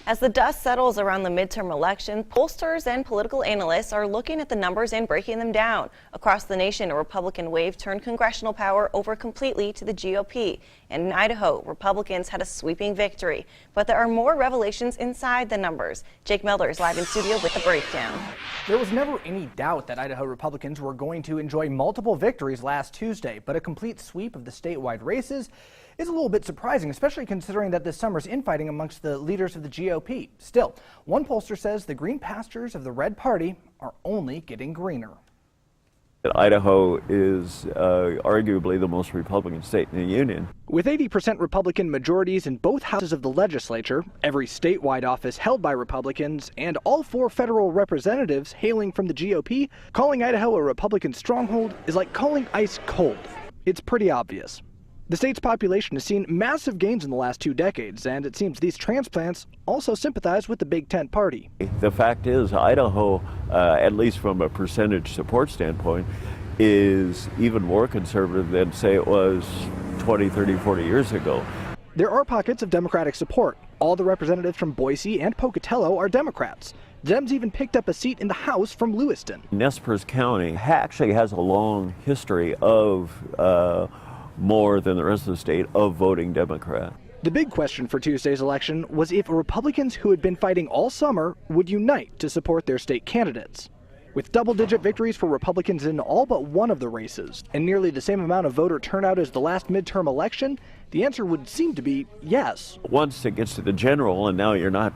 As the dust settles around the midterm election, pollsters and political analysts are looking at the numbers and breaking them down. Across the nation, a Republican wave turned congressional power over completely to the GOP. And in Idaho, Republicans had a sweeping victory. But there are more revelations inside the numbers. Jake Melder is live in studio with the breakdown. There was never any doubt that Idaho Republicans were going to enjoy multiple victories last Tuesday, but a complete sweep of the statewide races is a little bit surprising, especially considering that this summer's infighting amongst the leaders of the GOP. Still, one pollster says the green pastures of the Red Party are only getting greener. Idaho is arguably the most Republican state in the union. With 80% Republican majorities in both houses of the legislature, every statewide office held by Republicans, and all 4 federal representatives hailing from the GOP, calling Idaho a Republican stronghold is like calling ice cold. It's pretty obvious. The state's population has seen massive gains in the last 2 decades, and it seems these transplants also sympathize with the Big Tent party. The fact is, Idaho, at least from a percentage support standpoint, is even more conservative than, say, it was 20, 30, 40 years ago. There are pockets of Democratic support. All the representatives from Boise and Pocatello are Democrats. Dems even picked up a seat in the House from Lewiston. Nez Perce County actually has a long history of more than the rest of the state of voting Democrat. The big question for Tuesday's election was if Republicans who had been fighting all summer would unite to support their state candidates. With double-digit victories for Republicans in all but one of the races, and nearly the same amount of voter turnout as the last midterm election, the answer would seem to be yes. Once it gets to the general, and now you're not,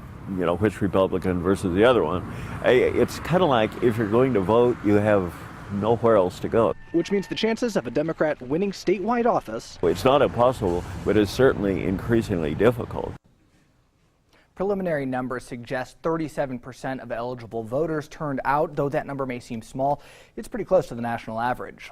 which Republican versus the other one, it's kind of like if you're going to vote, you have nowhere else to go. Which means the chances of a Democrat winning statewide office... It's not impossible, but it's certainly increasingly difficult. Preliminary numbers suggest 37% of eligible voters turned out. Though that number may seem small, it's pretty close to the national average.